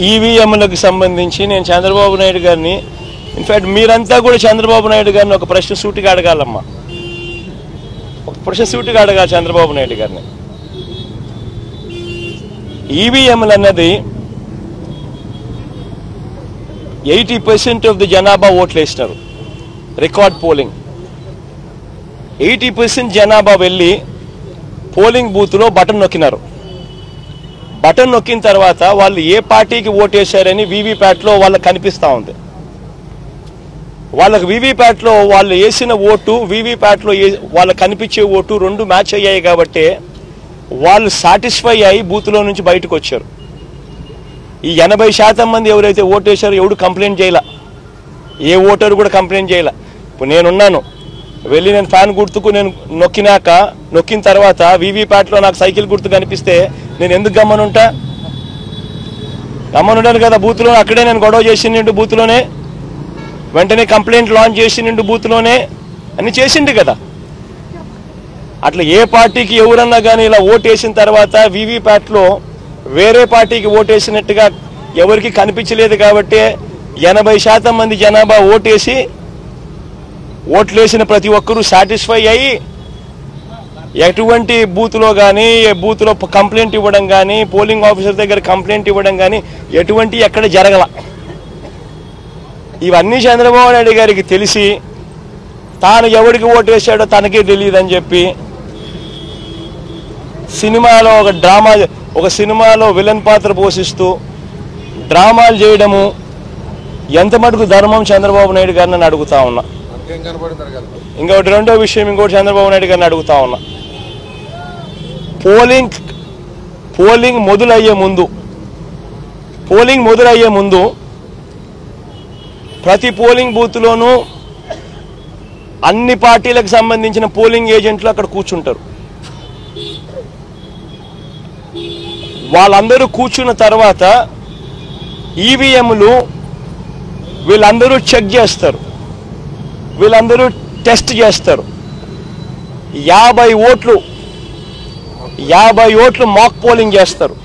ఈవీఎంలకు సంబంధించి నేను చంద్రబాబు నాయుడు గారిని ఇన్ఫాక్ట్ మీరంతా కూడా చంద్రబాబు నాయుడు గారిని ఒక ప్రశ్న సూటిగా అడగాలమ్మా, ఒక ప్రశ్న సూటిగా అడగాలి చంద్రబాబు నాయుడు గారిని. ఈవీఎంలు అన్నది 80% ఆఫ్ ది జనాభా ఓట్లు వేసినారు. రికార్డ్ పోలింగ్ 80% జనాభా వెళ్ళి పోలింగ్ బూత్లో బటన్ నొక్కినారు. బటన్ నొక్కిన తర్వాత వాళ్ళు ఏ పార్టీకి ఓటేశారని వీవీప్యాట్లో వాళ్ళకి కనిపిస్తూ ఉంది. వాళ్ళకి వీవీప్యాట్లో వాళ్ళు వేసిన ఓటు వీవీప్యాట్లో వాళ్ళకి కనిపించే ఓటు రెండు మ్యాచ్ అయ్యాయి కాబట్టి వాళ్ళు సాటిస్ఫై అయ్యి బూత్లో నుంచి బయటకు వచ్చారు. ఈ 80% మంది ఎవరైతే ఓటేశారో ఎవడు కంప్లైంట్ చేయాల, ఏ ఓటరు కూడా కంప్లైంట్ చేయాల. ఇప్పుడు నేనున్నాను, వెళ్ళి నేను ఫ్యాన్ గుర్తుకు నేను నొక్కిన తర్వాత వీవీప్యాట్లో నాకు సైకిల్ గుర్తు కనిపిస్తే నేను ఎందుకు గమ్మనుంటాను కదా. బూత్లో అక్కడే నేను గొడవ చేసిండు, బూత్లోనే వెంటనే కంప్లైంట్ లాంచ్ చేసిండు, బూత్లోనే అన్ని చేసిండు కదా. అట్లా ఏ పార్టీకి ఎవరన్నా కానీ ఇలా ఓటేసిన తర్వాత వీవీప్యాట్లో వేరే పార్టీకి ఓటేసినట్టుగా ఎవరికి కనిపించలేదు కాబట్టి 80% మంది జనాభా ఓట్లేసిన ప్రతి ఒక్కరూ సాటిస్ఫై అయ్యి ఎటువంటి బూత్లో కానీ బూత్లో కంప్లైంట్ ఇవ్వడం కానీ పోలింగ్ ఆఫీసర్ దగ్గర కంప్లైంట్ ఇవ్వడం కానీ ఎటువంటి ఎక్కడ జరగల. ఇవన్నీ చంద్రబాబు నాయుడు గారికి తెలిసి తాను ఎవరికి ఓటేశాడో తనకే తెలియదని చెప్పి సినిమాలో ఒక సినిమాలో విలన్ పాత్ర పోషిస్తూ డ్రామాలు చేయడము ఎంత మటుకు ధర్మం చంద్రబాబు నాయుడు గారిని అని అడుగుతా ఉన్నా. ఇంకోటి రెండో విషయం, ఇంకోటి చంద్రబాబు నాయుడు గారిని అడుగుతా ఉన్నా. పోలింగ్ మొదలయ్యే ముందు ప్రతి పోలింగ్ బూత్లోనూ అన్ని పార్టీలకు సంబంధించిన పోలింగ్ ఏజెంట్లు అక్కడ కూర్చుంటారు. వాళ్ళందరూ కూర్చున్న తర్వాత ఈవీఎంలు వీళ్ళందరూ చెక్ చేస్తారు, వీళ్ళందరూ టెస్ట్ చేస్తారు. 50 ఓట్లు మాక్ పోలింగ్ చేస్తారు.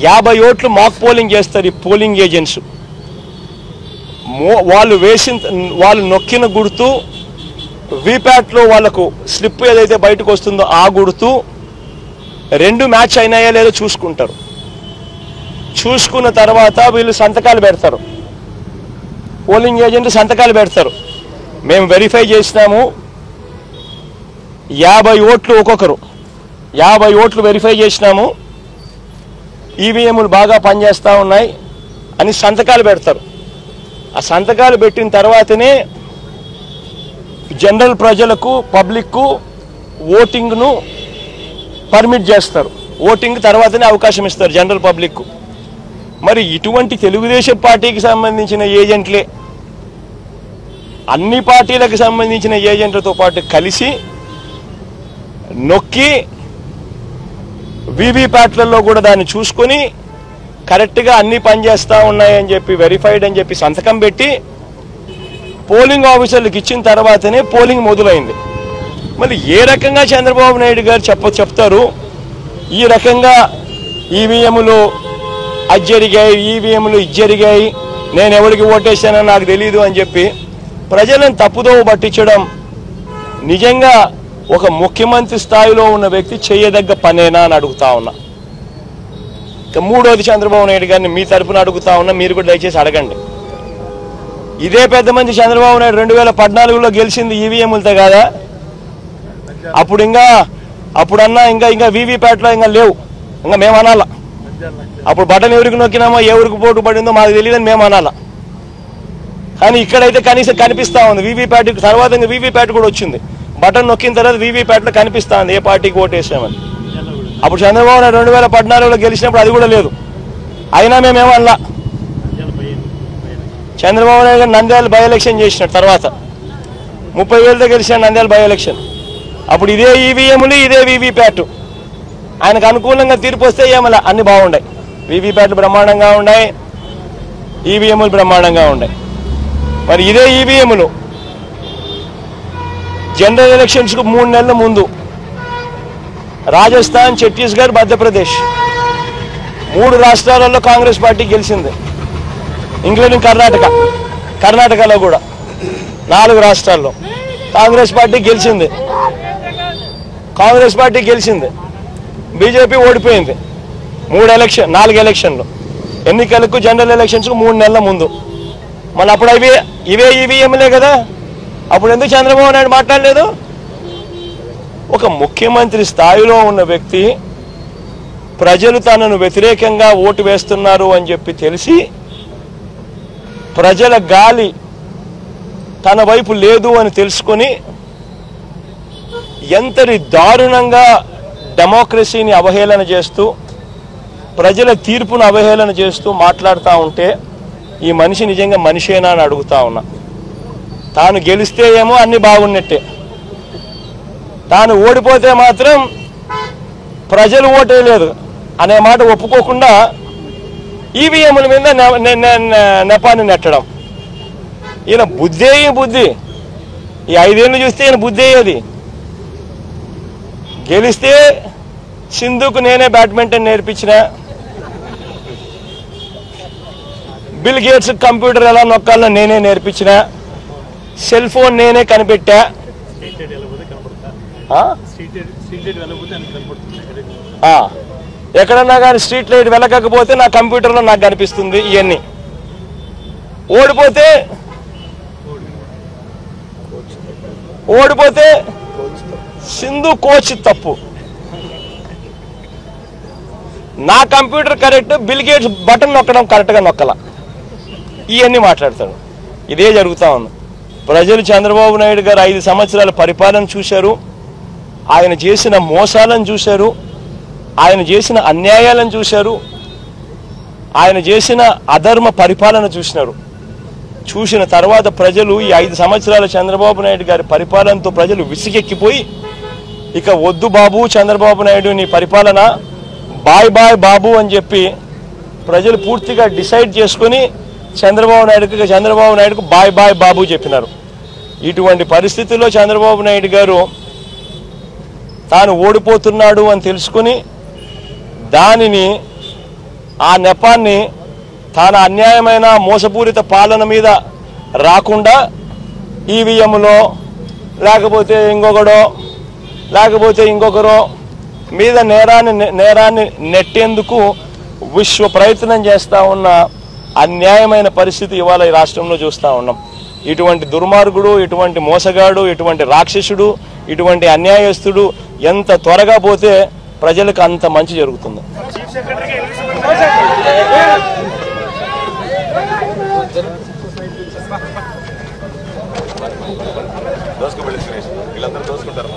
50 ఓట్లు మాక్ పోలింగ్ చేస్తారు ఈ పోలింగ్ ఏజెంట్స్. వాళ్ళు నొక్కిన గుర్తు వీప్యాట్లో వాళ్ళకు స్లిప్ ఏదైతే బయటకు వస్తుందో ఆ గుర్తు రెండు మ్యాచ్ అయినాయా లేదో చూసుకుంటారు. చూసుకున్న తర్వాత వీళ్ళు సంతకాలు పెడతారు, పోలింగ్ ఏజెంట్ సంతకాలు పెడతారు. మేము వెరిఫై చేసినాము 50 ఓట్లు ఒక్కొక్కరు 50 ఓట్లు వెరిఫై చేసినాము, ఈవీఎంలు బాగా పనిచేస్తూ ఉన్నాయి అని సంతకాలు పెడతారు. ఆ సంతకాలు పెట్టిన తర్వాతనే జనరల్ ప్రజలకు పబ్లిక్కు ఓటింగ్ను పర్మిట్ చేస్తారు. ఓటింగ్ తర్వాతనే అవకాశం ఇస్తారు జనరల్ పబ్లిక్కు. మరి ఇటువంటి తెలుగుదేశం పార్టీకి సంబంధించిన ఏజెంట్లే అన్ని పార్టీలకు సంబంధించిన ఏజెంట్లతో పాటు కలిసి నొక్కి వీవీప్యాట్లలో కూడా దాన్ని చూసుకొని కరెక్ట్గా అన్ని పనిచేస్తూ ఉన్నాయని చెప్పి వెరిఫైడ్ అని చెప్పి సంతకం పెట్టి పోలింగ్ ఆఫీసర్లకు ఇచ్చిన తర్వాతనే పోలింగ్ మొదలైంది. మళ్ళీ ఏ రకంగా చంద్రబాబు నాయుడు గారు చెప్తారు ఈ రకంగా ఈవీఎంలు అది జరిగాయి, ఈవీఎంలు ఇది జరిగాయి, నేను ఎవరికి ఓటేసానో నాకు తెలియదు అని చెప్పి ప్రజలను తప్పుదోవ పట్టించడం నిజంగా ఒక ముఖ్యమంత్రి స్థాయిలో ఉన్న వ్యక్తి చేయదగ్గ పనేనా అని అడుగుతా ఉన్నా. మూడోది చంద్రబాబు నాయుడు గారిని మీ తరఫున అడుగుతా ఉన్నా, మీరు కూడా దయచేసి అడగండి. ఇదే పెద్ద మంది చంద్రబాబు నాయుడు 2014లో గెలిచింది ఈవీఎంలతో కాదా? అప్పుడన్నా ఇంకా వీవీప్యాట్లో ఇంకా లేవు, ఇంకా మేము అనాలా. అప్పుడు బటన్ ఎవరికి నొక్కినామో ఎవరికి పోటు పడిందో మాకు తెలియదని మేము అనాలా. కానీ ఇక్కడైతే కనీసం కనిపిస్తూ ఉంది. వీవీప్యాట్ తర్వాత ఇంకా వీవీప్యాట్ కూడా వచ్చింది. బటన్ నొక్కిన తర్వాత వీవీప్యాట్లో కనిపిస్తూ ఉంది ఏ పార్టీకి ఓటేసామని. అప్పుడు చంద్రబాబు నాయుడు 2014లో గెలిచినప్పుడు అది కూడా లేదు, అయినా మేమేమన్నా. చంద్రబాబు నాయుడు గారు నంద్యాల బై ఎలక్షన్ చేసినాడు, తర్వాత 30,000తో గెలిచినాడు నంద్యాల బై ఎలక్షన్. అప్పుడు ఇదే ఈవీఎంలు ఇదే వీవీప్యాట్ ఆయనకు అనుకూలంగా తీర్పు వస్తే ఏమలా అన్ని బాగున్నాయి. వీవీప్యాట్లు బ్రహ్మాండంగా ఉన్నాయి, ఈవీఎంలు బ్రహ్మాండంగా ఉన్నాయి. మరి ఇదే ఈవీఎంలు జనరల్ ఎలక్షన్స్కు 3 నెలల ముందు రాజస్థాన్, ఛత్తీస్గఢ్, మధ్యప్రదేశ్ 3 రాష్ట్రాలలో కాంగ్రెస్ పార్టీ గెలిచింది, ఇంక్లూడింగ్ కర్ణాటకలో కూడా 4 రాష్ట్రాల్లో కాంగ్రెస్ పార్టీ గెలిచింది. బీజేపీ ఓడిపోయింది 4 ఎలక్షన్లు, ఎన్నికలకు జనరల్ ఎలక్షన్స్కు 3 నెలల ముందు. మళ్ళీ అప్పుడు ఇవే ఈవీఎంలే కదా, అప్పుడు ఎందుకు చంద్రబాబు నాయుడు మాట్లాడలేదు? ఒక ముఖ్యమంత్రి స్థాయిలో ఉన్న వ్యక్తి ప్రజలు తనను వ్యతిరేకంగా ఓటు వేస్తున్నారు అని చెప్పి తెలిసి ప్రజల గాలి తన వైపు లేదు అని తెలుసుకొని ఎంతటి దారుణంగా డెమోక్రసీని అవహేళన చేస్తూ ప్రజల తీర్పును అవహేళన చేస్తూ మాట్లాడుతూ ఉంటే ఈ మనిషి నిజంగా మనిషేనా అని అడుగుతా ఉన్నా. తాను గెలిస్తే ఏమో అన్ని బాగున్నట్టే, తాను ఓడిపోతే మాత్రం ప్రజలు ఓటేయలేదు అనే మాట ఒప్పుకోకుండా ఈవీఎంల మీద నెపాన్ని నెట్టడం. ఈయన బుద్ధి ఈ 5 ఏళ్ళు చూస్తే ఈయన బుద్ధి అయ్యేది. గెలిస్తే సింధుకు నేనే బ్యాడ్మింటన్ నేర్పించిన, బిల్ గేట్స్ కంప్యూటర్ ఎలా నొక్కాలో నేనే నేర్పించిన, సెల్ ఫోన్ నేనే కనిపెట్టా, ఎక్కడన్నా కానీ స్ట్రీట్ లైట్ వెలగకపోతే నా కంప్యూటర్లో నాకు కనిపిస్తుంది. ఇవన్నీ ఓడిపోతే సింధు కోచ్ తప్పు, నా computer correct, bill gates button నొక్కడం కరెక్ట్గా నొక్కల, ఇవన్నీ మాట్లాడతాడు. ఇదే జరుగుతూ ఉంది. ప్రజలు చంద్రబాబు నాయుడు గారు 5 సంవత్సరాల పరిపాలన చూశారు, ఆయన చేసిన మోసాలను చూశారు, ఆయన చేసిన అన్యాయాలను చూశారు, ఆయన చేసిన అధర్మ పరిపాలన చూసిన తర్వాత ప్రజలు ఈ 5 సంవత్సరాల చంద్రబాబు నాయుడు గారి పరిపాలనతో ప్రజలు విసిగెక్కిపోయి ఇక వద్దు బాబు చంద్రబాబు నాయుడు నీ పరిపాలన, బాయ్ బాయ్ బాబు అని చెప్పి ప్రజలు పూర్తిగా డిసైడ్ చేసుకుని చంద్రబాబు నాయుడుకు బాయ్ బాయ్ బాబు చెప్పినారు. ఇటువంటి పరిస్థితుల్లో చంద్రబాబు నాయుడు గారు తాను ఓడిపోతున్నాడు అని తెలుసుకుని దానిని ఆ నెపాన్ని తన అన్యాయమైన మోసపూరిత పాలన మీద రాకుండా ఈవీఎంలో లేకపోతే ఇంకొకరో మీద నేరాన్ని నెట్టేందుకు విశ్వ ప్రయత్నం చేస్తూ ఉన్న అన్యాయమైన పరిస్థితి ఇవాళ ఈ రాష్ట్రంలో చూస్తూ ఉన్నాం. ఇటువంటి దుర్మార్గుడు, ఇటువంటి మోసగాడు, ఇటువంటి రాక్షసుడు, ఇటువంటి అన్యాయస్తుడు ఎంత త్వరగా పోతే ప్రజలకు అంత మంచి జరుగుతుంది. దోసుకుంటారు